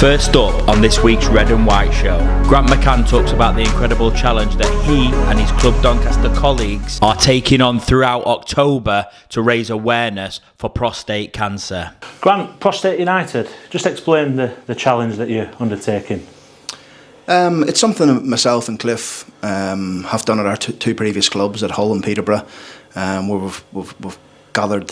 First up on this week's Red and White Show, Grant McCann talks about the incredible challenge that he and his club Doncaster colleagues are taking on throughout October to raise awareness for prostate cancer. Grant, Prostate United, just explain the challenge that you're undertaking. It's something that myself and Cliff have done at our two previous clubs at Hull and Peterborough, where we've gathered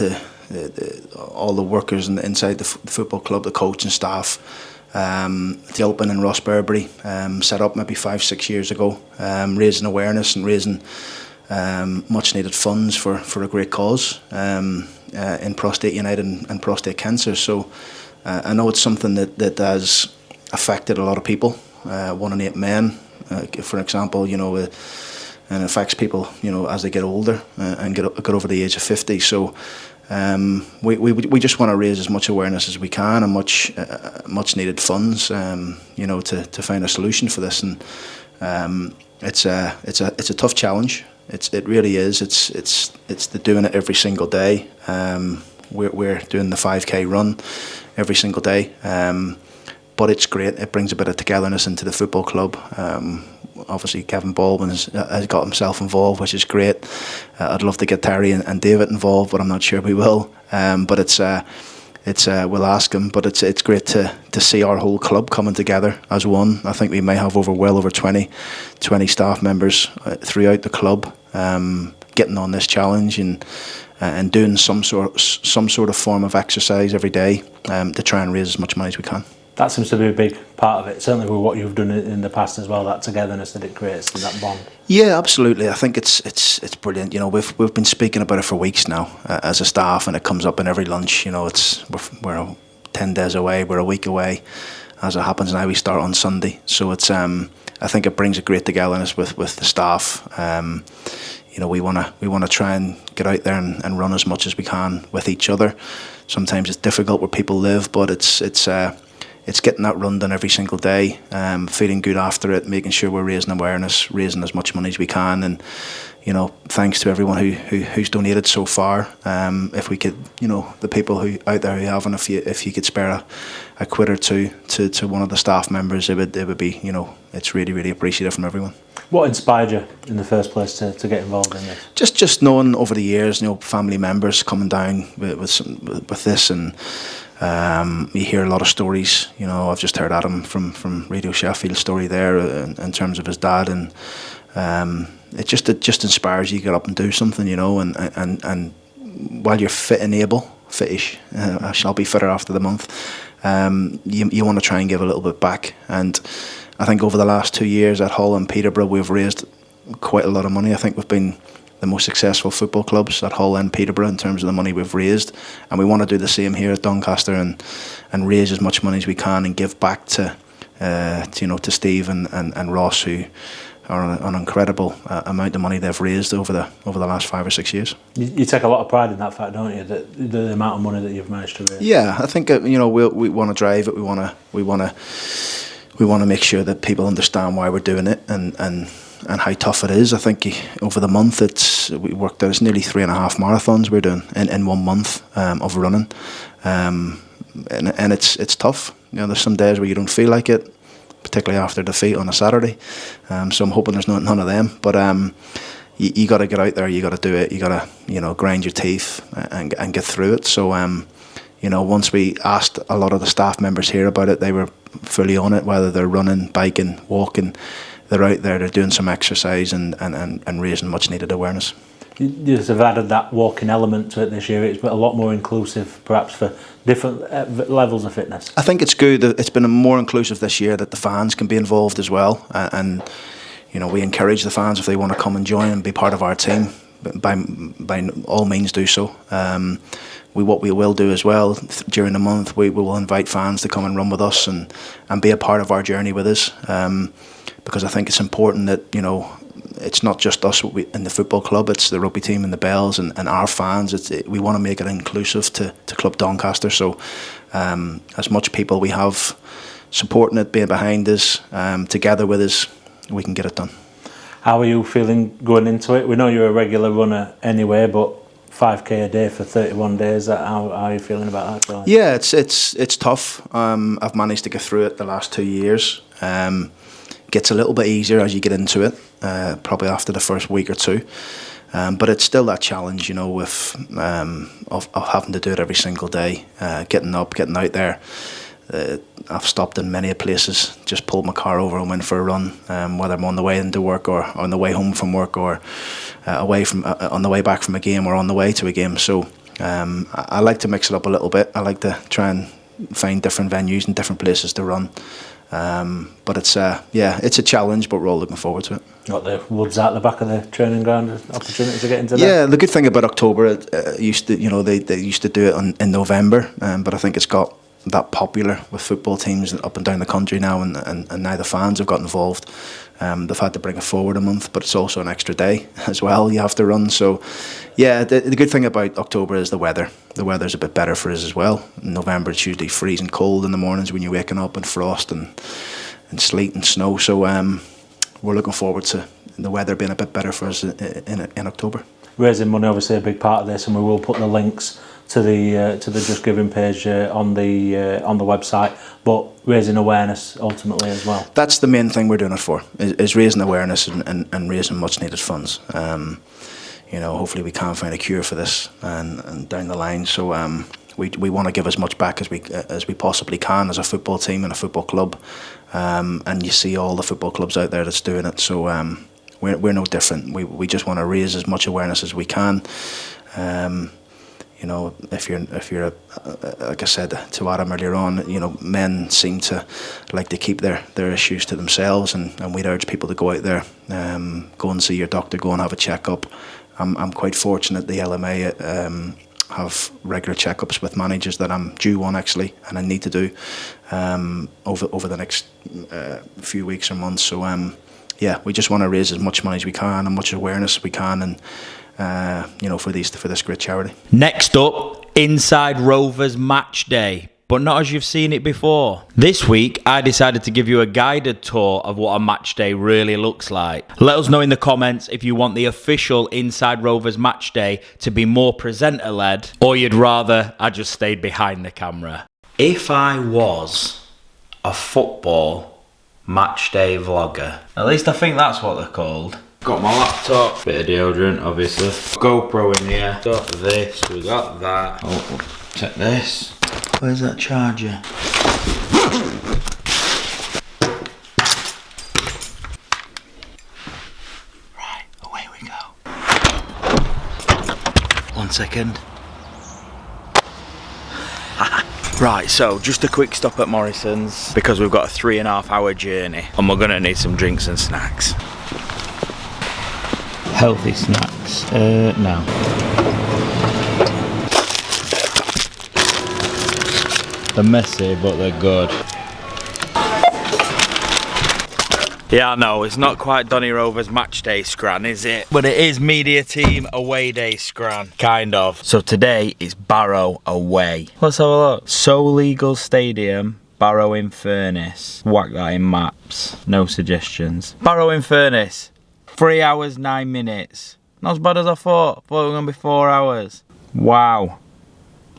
all the workers inside the football club, the coach and staff. The Open in Ross Burberry, set up maybe 5-6 years ago, raising awareness and raising much needed funds for a great cause in Prostate United and prostate cancer. So I know it's something that has affected a lot of people. 1 in 8 men, for example, and it affects people, as they get older and get over the age of 50. So we just want to raise as much awareness as we can and much needed funds, to find a solution for this. And it's a tough challenge. It really is. It's doing it every single day. We're doing the 5K run every single day. But it's great. It brings a bit of togetherness into the football club. Obviously, Kevin Baldwin has got himself involved, which is great. I'd love to get Terry and David involved, but I'm not sure we will. But we'll ask him. But it's great to see our whole club coming together as one. I think we may have well over 20 staff members throughout the club getting on this challenge and doing some sort of form of exercise every day to try and raise as much money as we can. That seems to be a big part of it, certainly with what you've done in the past as well, that togetherness that it creates and that bond. Yeah, absolutely. I think it's brilliant. We've been speaking about it for weeks now as a staff, and it comes up in every lunch. We're 10 days away, we're a week away. As it happens now, we start on Sunday. So it's I think it brings a great togetherness with the staff. We want to try and get out there and run as much as we can with each other. Sometimes it's difficult where people live, but it's getting that run done every single day, feeling good after it, making sure we're raising awareness, raising as much money as we can, and thanks to everyone who's donated so far. If we could, the people who out there who haven't, if you could spare a quid or two to one of the staff members, it would be, it's really, really appreciated from everyone. What inspired you in the first place to get involved in this? Just knowing over the years, family members coming down with this, and you hear a lot of stories. I've just heard Adam from Radio Sheffield's story there in terms of his dad, and it just inspires you to get up and do something, and while you're fit and able, fitish, I shall be fitter after the month, you want to try and give a little bit back. And I think over the last 2 years at Hull and Peterborough, we've raised quite a lot of money. I think we've been the most successful football clubs at Hull and Peterborough in terms of the money we've raised, and we want to do the same here at Doncaster and raise as much money as we can and give back to Steve and Ross, who are an incredible amount of money they've raised over the last 5 or 6 years. You take a lot of pride in that fact, don't you? The amount of money that you've managed to raise. Yeah, I think we want to drive it. We want to make sure that people understand why we're doing it and how tough it is. I think over the month we worked out, it's nearly 3.5 marathons we're doing in 1 month of running, and it's tough. There's some days where you don't feel like it, particularly after defeat on a Saturday. So I'm hoping there's none of them. But you got to get out there. You got to do it. You got to grind your teeth and get through it. So once we asked a lot of the staff members here about it, they were fully on it. Whether they're running, biking, walking, they're out there, they're doing some exercise and raising much needed awareness. You just have added that walking element to it this year. It's a lot more inclusive, perhaps, for different levels of fitness. I think it's good that it's been more inclusive this year, that the fans can be involved as well. And we encourage the fans, if they want to come and join and be part of our team, by all means do so. What we will do as well during the month, we will invite fans to come and run with us and be a part of our journey with us. Because I think it's important that it's not just us in the football club, it's the rugby team and the Bells and our fans. We want to make it inclusive to Club Doncaster. So as much people we have supporting it, being behind us, together with us, we can get it done. How are you feeling going into it? We know you're a regular runner anyway, but 5k a day for 31 days. How are you feeling about that, Crawley? Yeah, it's tough. I've managed to get through it the last 2 years. Gets a little bit easier as you get into it, probably after the first week or two. But it's still that challenge, you know, with of having to do it every single day, getting up, getting out there. I've stopped in many places, just pulled my car over and went for a run, whether I'm on the way into work or on the way home from work or on the way back from a game or on the way to a game. So I like to mix it up a little bit. I like to try and find different venues and different places to run. But it's a challenge, but we're all looking forward to it. Got the woods out the back of the training ground, opportunity to get into that? Yeah, the good thing about October, they used to do it in November, but I think it's got that popular with football teams up and down the country now, and now the fans have got involved. They've had to bring it forward a month, but it's also an extra day as well you have to run. So yeah, the good thing about October is the weather. The weather's a bit better for us as well. In November it's usually freezing cold in the mornings when you're waking up, and frost and sleet and snow. So we're looking forward to the weather being a bit better for us in October. Raising money, obviously a big part of this, and we will put the links to the Just Giving page on the website, but raising awareness ultimately as well. That's the main thing we're doing it for, is raising awareness and raising much needed funds. Hopefully we can find a cure for this and down the line. So we want to give as much back as we possibly can as a football team and a football club. And you see all the football clubs out there that's doing it. So we're no different. We just want to raise as much awareness as we can. If you're like I said to Adam earlier on, men seem to like to keep their issues to themselves, and we'd urge people to go out there, go and see your doctor, go and have a checkup. I'm quite fortunate the LMA have regular checkups with managers that I'm due on actually, and I need to do over the next few weeks or months. So we just want to raise as much money as we can and much awareness as we can, and for this great charity. Next up, Inside Rovers Match Day, but not as you've seen it before. This week, I decided to give you a guided tour of what a match day really looks like. Let us know in the comments if you want the official Inside Rovers Match Day to be more presenter-led, or you'd rather I just stayed behind the camera. If I was a football match day vlogger, at least I think that's what they're called. Got my laptop, bit of deodorant obviously, GoPro in here, got this, we got that. Oh, take this. Where's that charger? Right, away we go. 1 second. Right, so just a quick stop at Morrison's because we've got a 3.5 hour journey and we're gonna need some drinks and snacks. Healthy snacks, no. They're messy, but they're good. Yeah, I know, it's not quite Donny Rovers match day scran, is it? But it is media team away day scran, kind of. So today is Barrow away. Let's have a look. Soul Eagle Stadium, Barrow in Furness. Whack that in maps, no suggestions. Barrow in Furness. 3 hours, 9 minutes. Not as bad as I thought. I thought it was going to be 4 hours. Wow.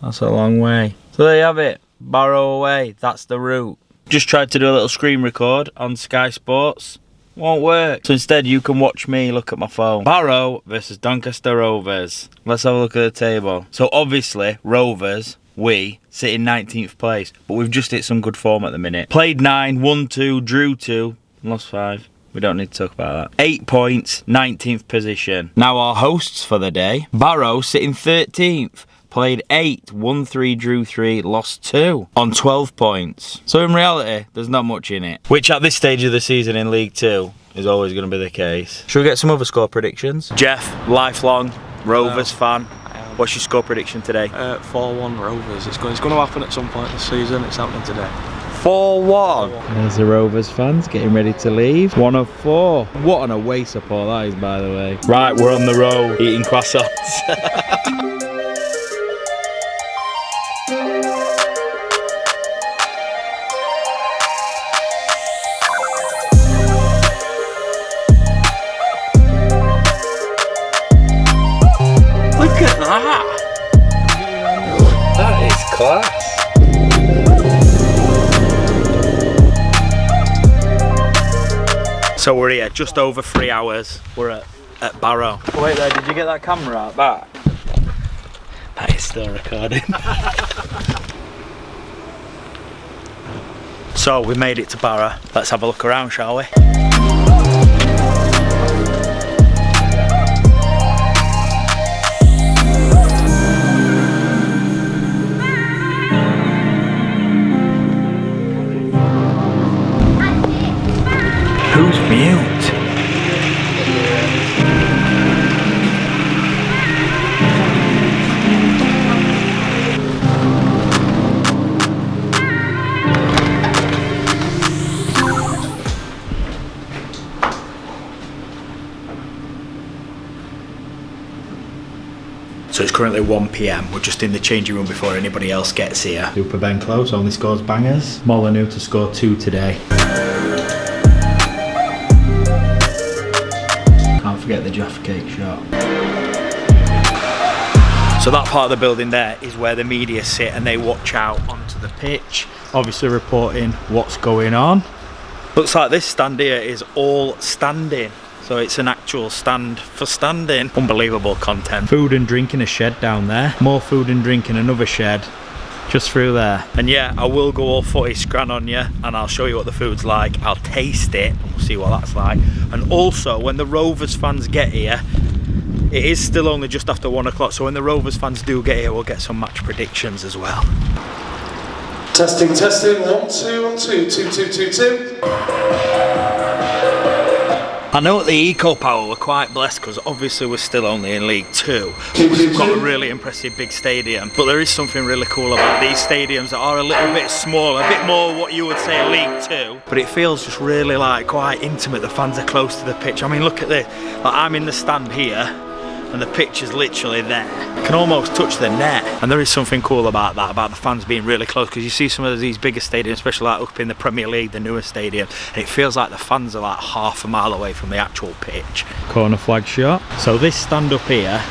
That's a long way. So there you have it. Barrow away. That's the route. Just tried to do a little screen record on Sky Sports. Won't work. So instead you can watch me look at my phone. Barrow versus Doncaster Rovers. Let's have a look at the table. So obviously Rovers, we sit in 19th place. But we've just hit some good form at the minute. Played 9, won 2, drew 2, lost 5. We don't need to talk about that. 8 points, 19th position. Now our hosts for the day. Barrow sitting 13th. Played 8, won 3, drew 3, lost 2 on 12 points. So in reality, there's not much in it. Which at this stage of the season in League 2 is always going to be the case. Should we get some other score predictions? Jeff, lifelong Rovers fan. What's your score prediction today? 4-1 Rovers. It's going to happen at some point this season. It's happening today. 4-1. There's the Rovers fans getting ready to leave. 1 of 4. What an away support that is, by the way. Right, we're on the road eating croissants. Look at that. Class. So we're here just over 3 hours. We're at Barrow. Oh, wait there, did you get that camera out back? That is still recording. So we made it to Barrow. Let's have a look around, shall we? Who's mute? So it's currently 1 PM. We're just in the changing room before anybody else gets here. Super Ben Close only scores bangers. Molyneux to score 2 today. Can't forget the Jaffa Cake shot. So that part of the building there is where the media sit and they watch out onto the pitch, obviously reporting what's going on. Looks like this stand here is all standing. So it's an actual stand for standing. Unbelievable content. Food and drink in a shed down there. More food and drink in another shed just through there. And yeah, I will go all footy scran on you and I'll show you what the food's like. I'll taste it and we'll see what that's like. And also when the Rovers fans get here, it is still only just after 1 o'clock. So when the Rovers fans do get here, we'll get some match predictions as well. Testing, 1 2 1 2 2 2 2 2. I know at the Eco Power we're quite blessed because obviously we're still only in League 2. We've got a really impressive big stadium, but there is something really cool about these stadiums that are a little bit smaller, a bit more what you would say League 2, but it feels just really like quite intimate. The fans are close to the pitch. I mean, look at this. Like, I'm in the stand here and the pitch is literally there. I can almost touch the net. And there is something cool about that, about the fans being really close, because you see some of these bigger stadiums, especially like up in the Premier League, the newer stadium, and it feels like the fans are like half a mile away from the actual pitch. Corner flag shot. So this stand up here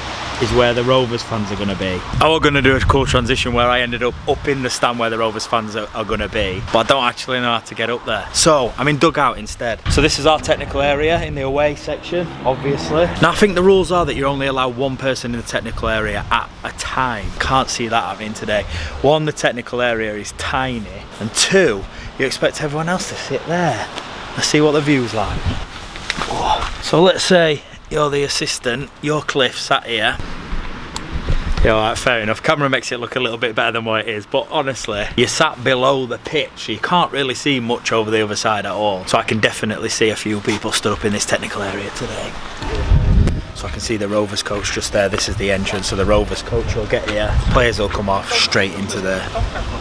is where the Rovers fans are going to be. I was going to do a cool transition where I ended up in the stand where the Rovers fans are going to be, but I don't actually know how to get up there. So I'm in dugout instead. So this is our technical area in the away section, obviously. Now I think the rules are that you're only allowed 1 person in the technical area at a time. Can't see that happening today. 1, the technical area is tiny, and 2, you expect everyone else to sit there. Let's see what the view's like. Oh. So let's say you're the assistant, you're Cliff, sat here. Yeah, alright, fair enough. Camera makes it look a little bit better than what it is, but honestly, you're sat below the pitch, so you can't really see much over the other side at all. So I can definitely see a few people stood up in this technical area today. So I can see the Rovers coach just there. This is the entrance, so the Rovers coach will get here. Players will come off straight into the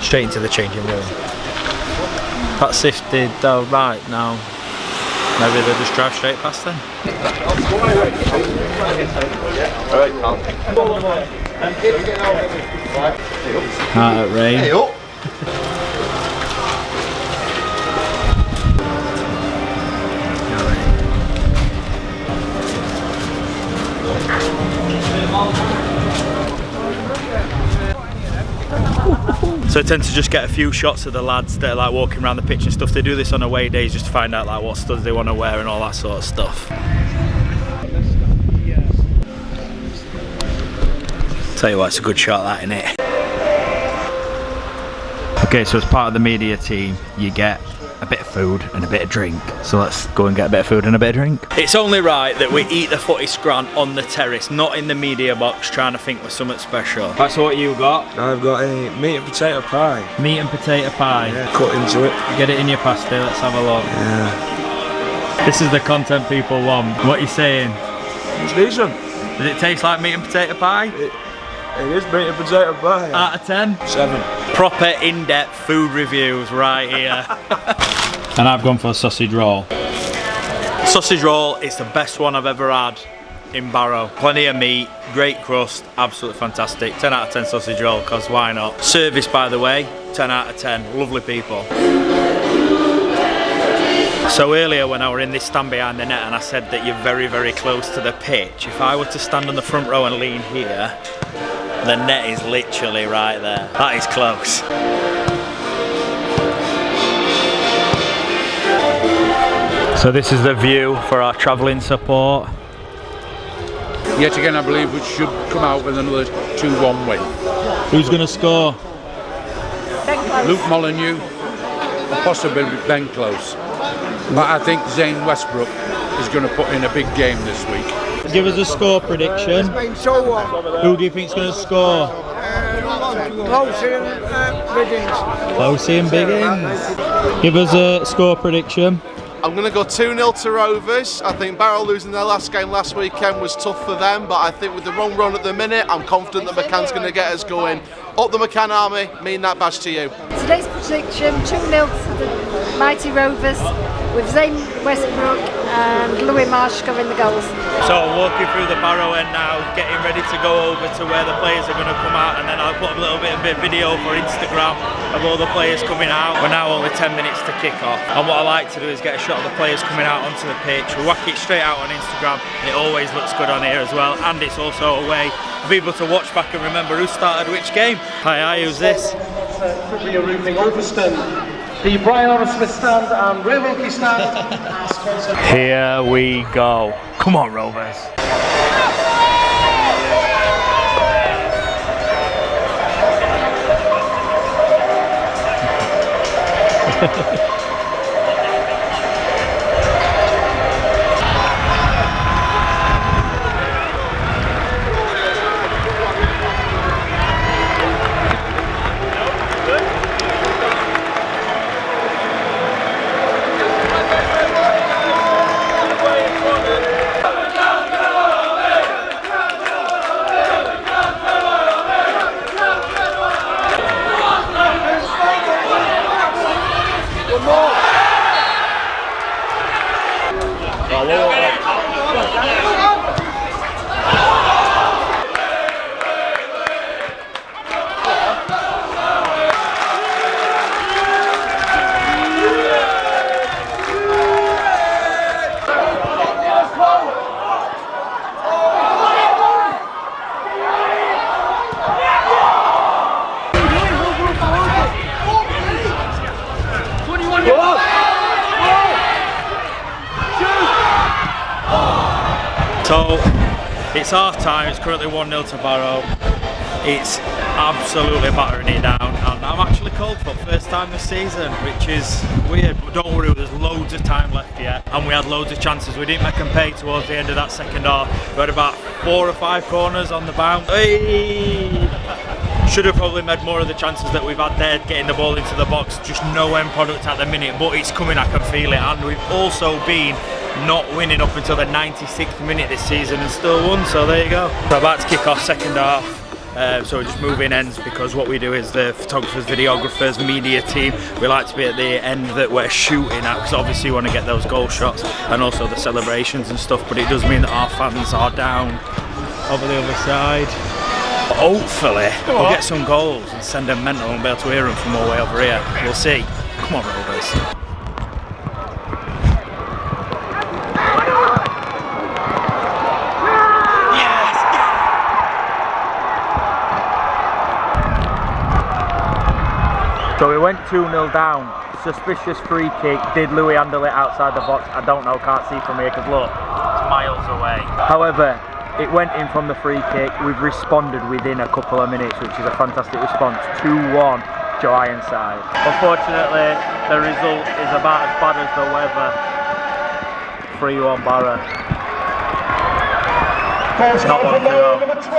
changing room. That's if they go right now. Maybe they'll just drive straight past then. Alright, Ray. Hey up. So I tend to just get a few shots of the lads that are like walking around the pitch and stuff. They do this on away days just to find out like what studs they want to wear and all that sort of stuff. Tell you what, it's a good shot that, isn't it? Okay, so as part of the media team, you get a bit of food and a bit of drink. So let's go and get a bit of food and a bit of drink. It's only right that we eat the footy scran on the terrace, not in the media box trying to think we're something special. Right, so what you got? I've got a meat and potato pie. Meat and potato pie. Yeah, cut into it. Get it in your pasty, let's have a look. Yeah. This is the content people want. What are you saying? It's decent. Does it taste like meat and potato pie? It is meat and potato pie. Out of 10? 7. Proper in-depth food reviews right here. And I've gone for a sausage roll. Sausage roll is the best one I've ever had in Barrow. Plenty of meat, great crust, absolutely fantastic. 10 out of 10 sausage roll, because why not? Service, by the way, 10 out of 10. Lovely people. So earlier when I were in this stand behind the net and I said that you're very, very close to the pitch, if I were to stand on the front row and lean here, The net is literally right there. That is close. So this is the view for our travelling support. Yet again, I believe we should come out with another 2-1 win. Who's going to score? Luke Molyneux, possibly Ben Close. But I think Zane Westbrook is going to put in a big game this week. Give us a score prediction. Who do you think is going to score? Closey and Biggins. Closey and Biggins. Give us a score prediction. I'm going to go 2-0 to Rovers. I think Barrow losing their last game last weekend was tough for them, but I think with the wrong run at the minute, I'm confident that McCann's going to get us going. Up the McCann army, mean that badge to you. Today's prediction, 2-0 to the mighty Rovers, with Zane Westbrook and Louis Marsh scoring the goals. So walking through the Barrow end now, getting ready to go over to where the players are going to come out, and then I'll put a little bit of a video for Instagram of all the players coming out. We're now only 10 minutes to kick off, and what I like to do is get a shot of the players coming out onto the pitch. We whack it straight out on Instagram, and it always looks good on here as well, and it's also a way for people to watch back and remember who started which game. Hi, who's this? Privy Roofing Ulverston, the Brian Orr Smith stand and Ray Wilkie stand. Here we go. Come on, Rovers. So it's half time, it's currently 1-0 to Barrow. It's absolutely battering it down, and I'm actually cold for the first time this season, which is weird, but don't worry, there's loads of time left yet, and we had loads of chances. We didn't make them pay towards the end of that second half. We had about 4 or 5 corners on the bounce. Hey! Should have probably made more of the chances that we've had there, getting the ball into the box. Just no end product at the minute, but it's coming, I can feel it. And we've also been not winning up until the 96th minute this season and still won, so there you go. We're about to kick off second half, so we're just moving ends, because what we do is the photographers, videographers, media team, we like to be at the end that we're shooting at, because obviously you want to get those goal shots and also the celebrations and stuff, but it does mean that our fans are down over the other side. Hopefully we'll get some goals and send them mental and be able to hear them from all the way over here. We'll see. Come on, Rovers. Yes! So we went 2-0 down. Suspicious free kick. Did Louis handle it outside the box? I don't know, can't see from here because look, it's miles away. However, it went in from the free kick. We've responded within a couple of minutes, which is a fantastic response. 2-1, Joe Ironside. Unfortunately, the result is about as bad as the weather. 3-1 Barrow. It's not long to go. Number 20.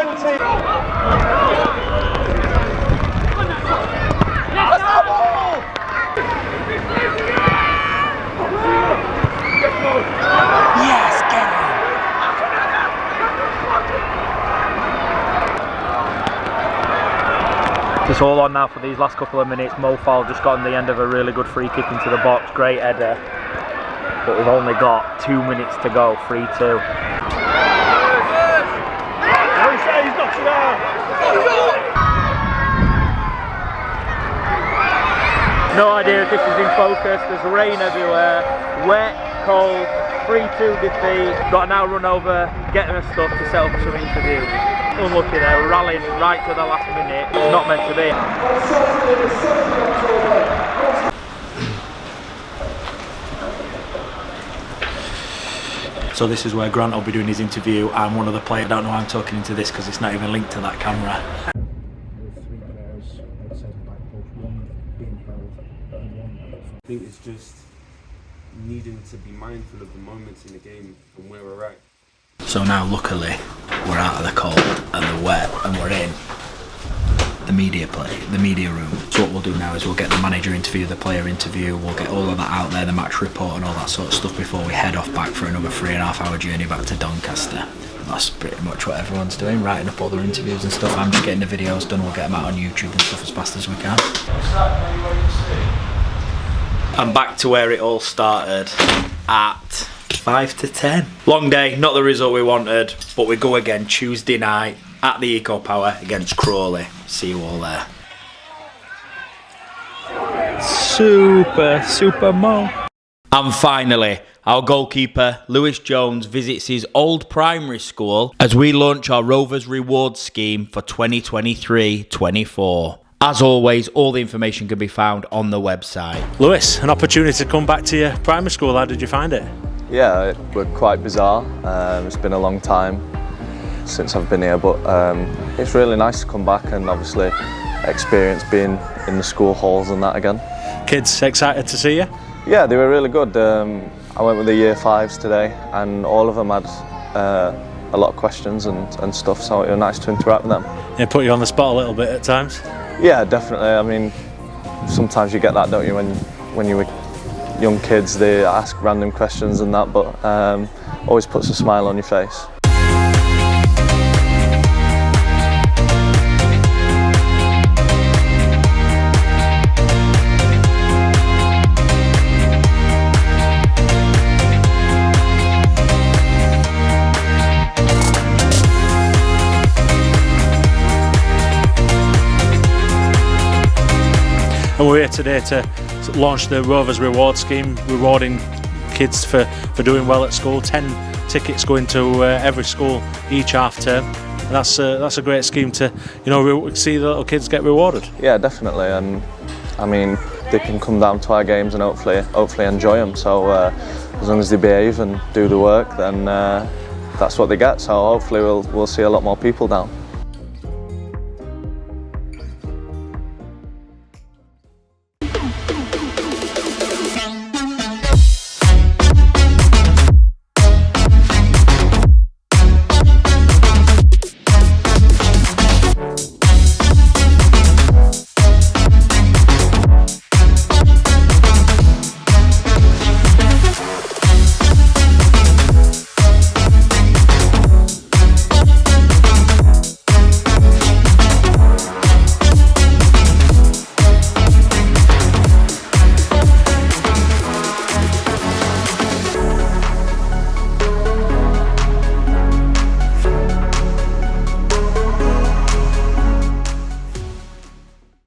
Yes, get him! It's all on now for these last couple of minutes. Mo Fall just got on the end of a really good free kick into the box. Great header. But we've only got 2 minutes to go. 3-2. No idea if this is in focus. There's rain everywhere. Wet, cold, 3-2 defeat. Got to now run over, get them stuff to set up some interviews. Unlucky there, we're rallying right to the last minute. It's not meant to be. So this is where Grant will be doing his interview. I'm one of the players. I don't know why I'm talking into this because it's not even linked to that camera. I think it's just needing to be mindful of the moments in the game and where we're at. So now luckily we're out of the cold and the wet and we're in the media room. So what we'll do now is we'll get the manager interview, the player interview, we'll get all of that out there, the match report and all that sort of stuff before we head off back for another 3.5 hour journey back to Doncaster. That's pretty much what everyone's doing, writing up all their interviews and stuff. I'm just getting the videos done, we'll get them out on YouTube and stuff as fast as we can. And back to where it all started at 5 to 10. Long day, not the result we wanted, but we go again Tuesday night at the Eco Power against Crawley. See you all there. Super Mo. And finally, our goalkeeper Lewis Jones visits his old primary school as we launch our Rovers reward scheme for 2023-24. As always, all the information can be found on the website. Lewis, an opportunity to come back to your primary school. How did you find it? Yeah, it was quite bizarre. It's been a long time since I've been here, but it's really nice to come back and obviously experience being in the school halls and that again. Kids excited to see you? Yeah, they were really good. I went with the year 5s today and all of them had a lot of questions and stuff, so it was nice to interact with them. It put you on the spot a little bit at times? Yeah, definitely. I mean, sometimes you get that, don't you, when you were young kids, they ask random questions and that, but always puts a smile on your face. And we're here today to launch the Rovers reward scheme, rewarding kids for doing well at school. 10 tickets going to every school each half term. And that's a great scheme to, see the little kids get rewarded. Yeah, definitely. And I mean, they can come down to our games and hopefully enjoy them. So as long as they behave and do the work, then that's what they get. So hopefully we'll see a lot more people down.